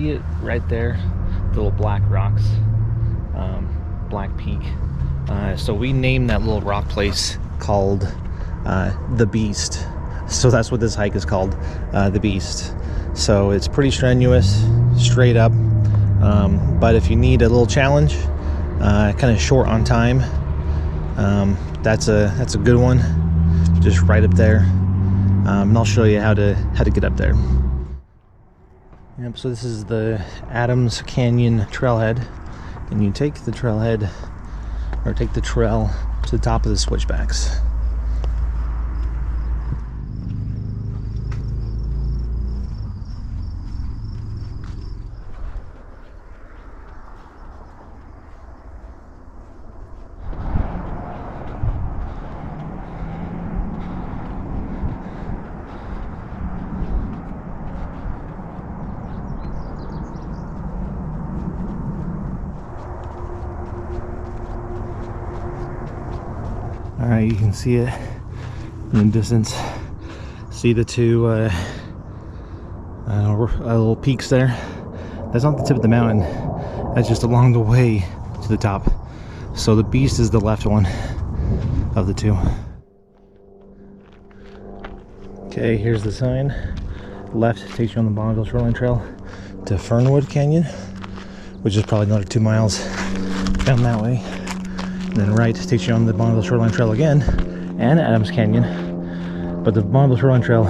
see it right there, the little black rocks, Black Peak. So we named that little rock place called the Beast. So that's what this hike is called, the Beast. So it's pretty strenuous, straight up, but if you need a little challenge, kind of short on time, that's a good one, just right up there. And I'll show you how to get up there. Yep, so this is the Adams Canyon trailhead, and you take the trailhead, or take the trail to the top of the switchbacks. Alright, you can see it in the distance. See the two little peaks there? That's not the tip of the mountain. That's just along the way to the top. So the Beast is the left one of the two. Okay, here's the sign. Left takes you on the Bonneville Shoreline Trail to Fernwood Canyon, which is probably another 2 miles down that way. And then right takes you on the Bonneville Shoreline Trail again, and Adams Canyon. But the Bonneville Shoreline Trail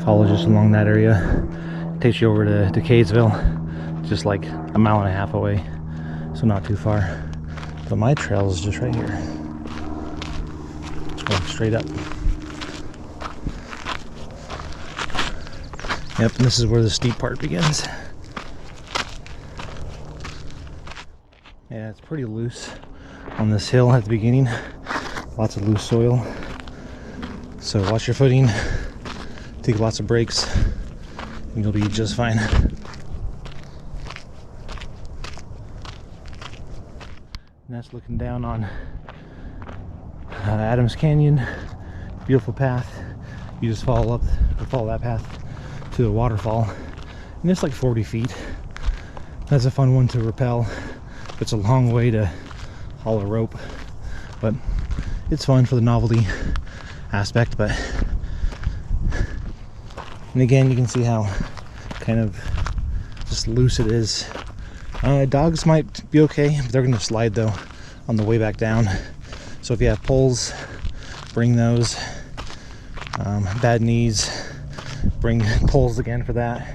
follows just along that area. It takes you over to Kaysville, just like a mile and a half away, so not too far. But my trail is just right here. It's going straight up. Yep, and this is where the steep part begins. Yeah, it's pretty loose on this hill at the beginning. Lots of loose soil. So watch your footing, take lots of breaks, and you'll be just fine. And that's looking down on Adams Canyon. Beautiful path. You just follow that path to the waterfall, and it's like 40 feet. That's a fun one to rappel. It's a long way to haul a rope, but it's fun for the novelty aspect. But and again, you can see how kind of just loose it is. Dogs might be okay, but they're going to slide though on the way back down. So if you have poles, bring those. Bad knees, bring poles again for that.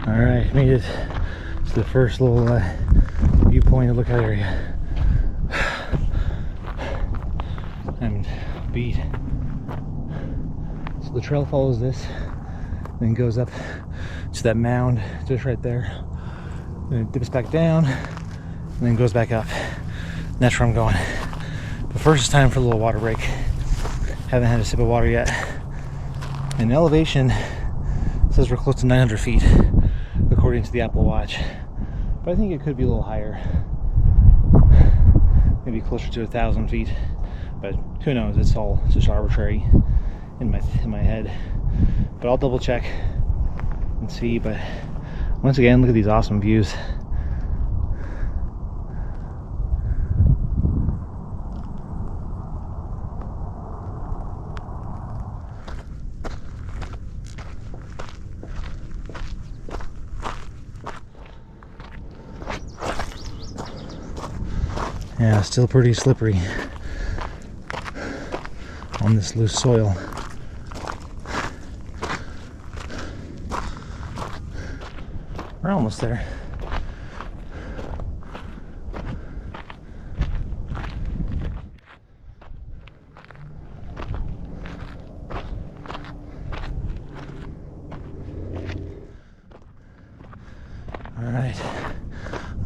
Alright, made it to the first little viewpoint and lookout area. I'm beat. So the trail follows this, then goes up to that mound just right there. Then it dips back down, and then goes back up. And that's where I'm going. But first it's time for a little water break. Haven't had a sip of water yet. And elevation says we're close to 900 feet. According to the Apple Watch, but I think it could be a little higher, maybe closer to 1,000 feet, but who knows? It's all just arbitrary in my head. But I'll double check and see. But once again, look at these awesome views. Yeah, still pretty slippery on this loose soil. We're almost there. All right,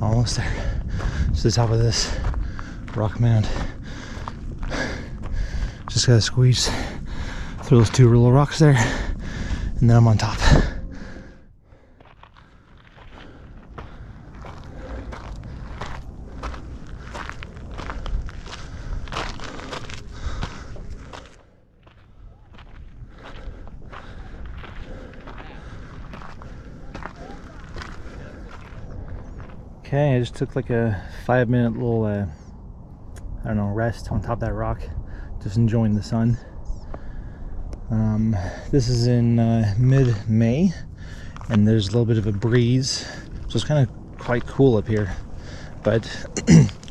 almost there. To the top of this rock mound. Just gotta squeeze through those two little rocks there, and then I'm on top. Okay, I just took like a 5-minute little, I don't know, rest on top of that rock, just enjoying the sun. This is in mid-May, and there's a little bit of a breeze, so it's kind of quite cool up here. But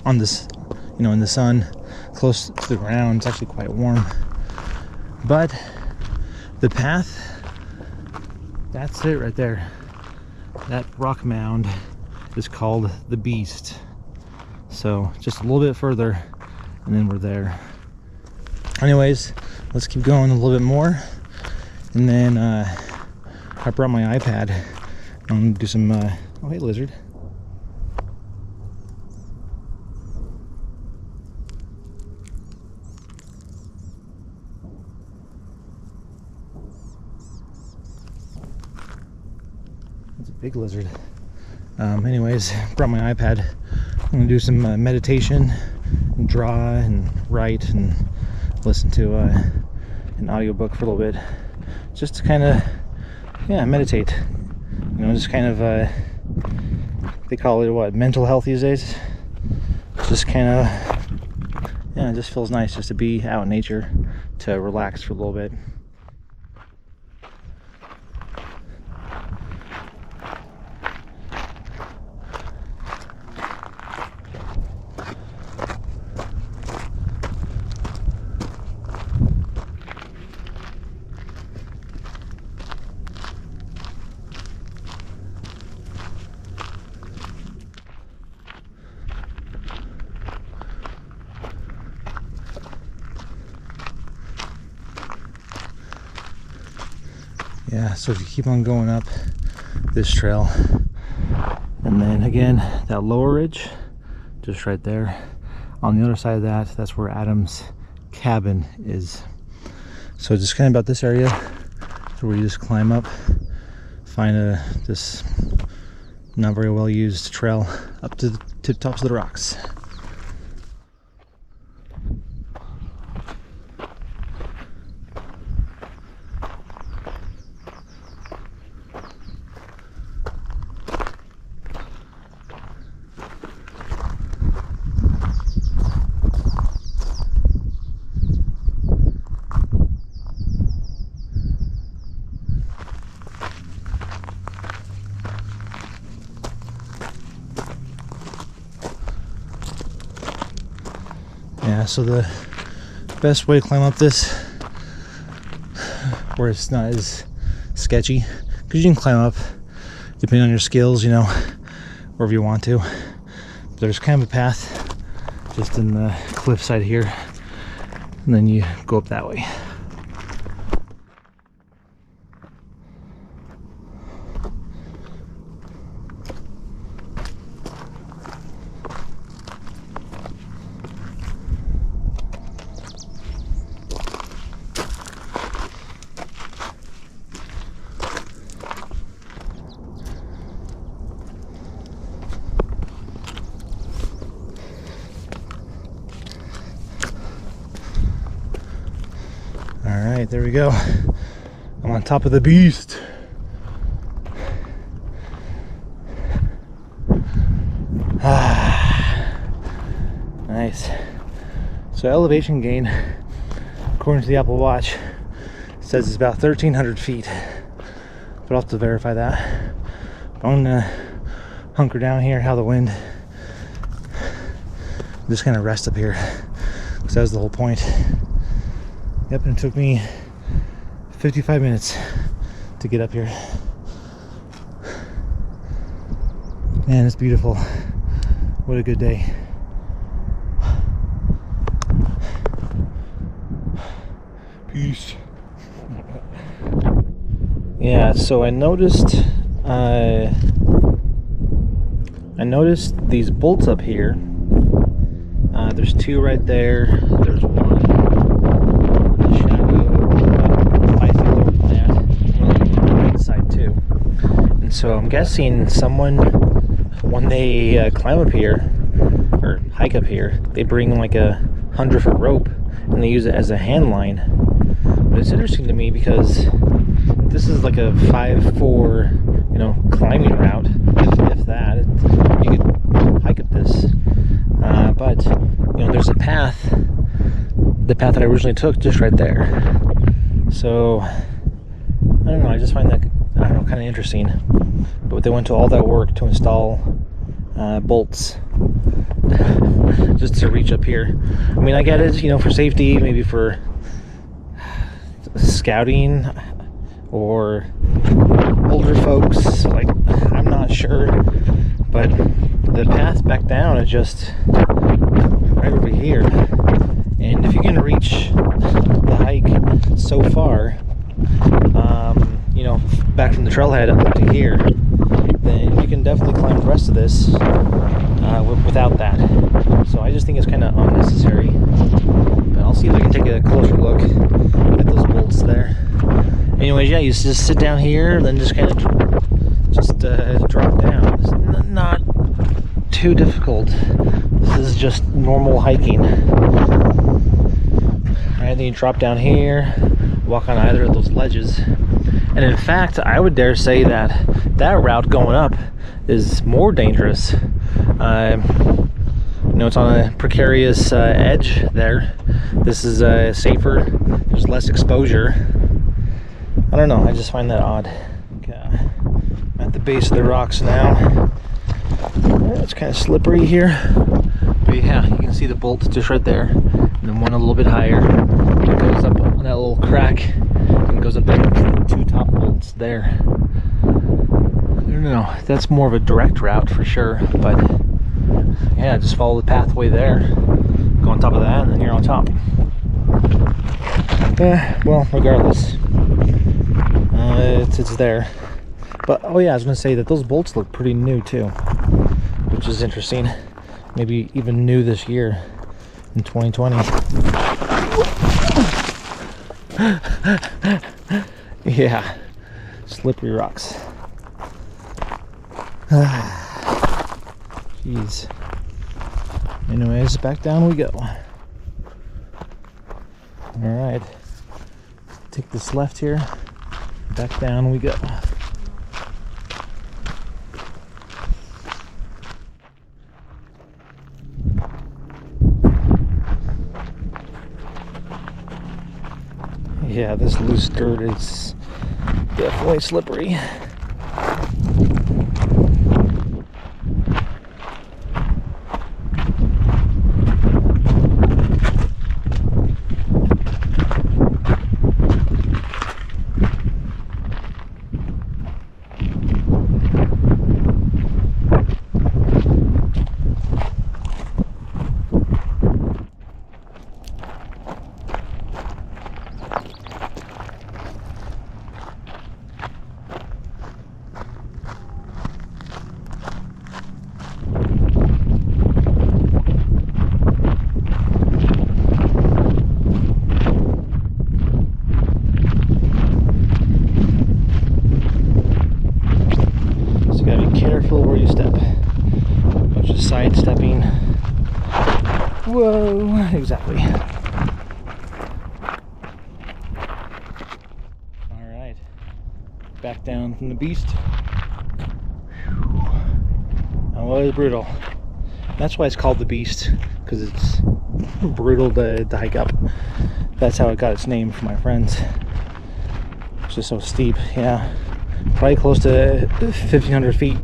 on this, you know, in the sun, close to the ground, it's actually quite warm. But the path, that's it right there. That rock mound is called the Beast. So just a little bit further and then we're there. Anyways, let's keep going a little bit more, and then I brought my iPad. I'm gonna do some oh hey lizard. It's a big lizard. Anyways, brought my iPad. I'm gonna do some meditation, and draw and write and listen to an audiobook for a little bit, just to kind of, yeah, meditate. You know, just kind of, they call it what, mental health these days. Just kind of, yeah, it just feels nice just to be out in nature, to relax for a little bit. Yeah, so if you keep on going up this trail, and then again that lower ridge just right there, on the other side of that, that's where Adam's cabin is. So just kind of about this area, so where you just climb up, find this not very well used trail up to the tops of the rocks. Yeah, so the best way to climb up this, where it's not as sketchy, because you can climb up depending on your skills, you know, wherever you want to. But there's kind of a path just in the cliff side here, and then you go up that way. Alright, there we go. I'm on top of the Beast. Nice. So elevation gain, according to the Apple Watch, says it's about 1,300 feet. But I'll have to verify that. I'm gonna hunker down here, have the wind. I'm just gonna rest up here, because that was the whole point. Yep, and it took me 55 minutes to get up here. Man, it's beautiful. What a good day. Peace. Yeah, so I noticed these bolts up here. There's two right there. There's one in the shadow, about 5 feet lower than that. One on the right side too. And so I'm guessing someone, when they climb up here or hike up here, they bring like a 100-foot rope and they use it as a hand line. But it's interesting to me because this is like a 5-4, climbing route, if that. You could know, there's a path, the path that I originally took, just right there. So I don't know, I just find that, I don't know, kind of interesting. But they went to all that work to install bolts just to reach up here. I mean, I get it, you know, for safety, maybe for scouting or older folks, like, I'm not sure. But the path back down is just right over here. And if you're gonna reach the hike so far, you know, back from the trailhead up to here, then you can definitely climb the rest of this without that. So I just think it's kind of unnecessary. But I'll see if I can take a closer look at those bolts there. Anyways, yeah, you just sit down here, then just kind of drop down. It's not too difficult. This is just normal hiking. Alright, then you drop down here, walk on either of those ledges. And in fact, I would dare say that that route going up is more dangerous. You know, it's on a precarious edge there. This is safer. There's less exposure. I don't know, I just find that odd. Okay. I'm at the base of the rocks now. It's kind of slippery here. But yeah, you can see the bolt just right there. And then one a little bit higher. It goes up on that little crack and goes up there to the two top bolts there. I don't know, that's more of a direct route for sure. But yeah, just follow the pathway there. Go on top of that and then you're on top. Well, regardless. It's there. But oh yeah, I was gonna say that those bolts look pretty new too, which is interesting. Maybe even new this year in 2020. Yeah, slippery rocks. Jeez. Anyways, back down we go. All right, take this left here. Back down we go. Yeah, this loose dirt is definitely slippery. Sidestepping. Whoa, exactly. All right, back down from the beast. That was brutal. That's why it's called the beast, because it's brutal to hike up. That's how it got its name from my friends. It's just so steep. Yeah, probably close to 1,500 feet,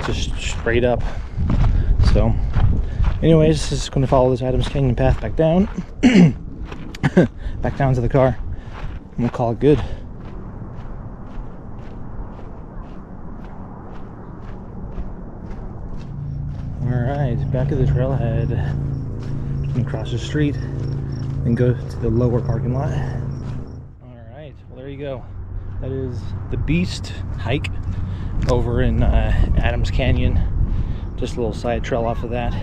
just straight up. So, anyways, just going to follow this Adams Canyon path back down, back down to the car, and we'll call it good. Alright, back at the trailhead, and cross the street, and go to the lower parking lot. Alright, well there you go. That is the Beast hike over in Adams Canyon. Just a little side trail off of that.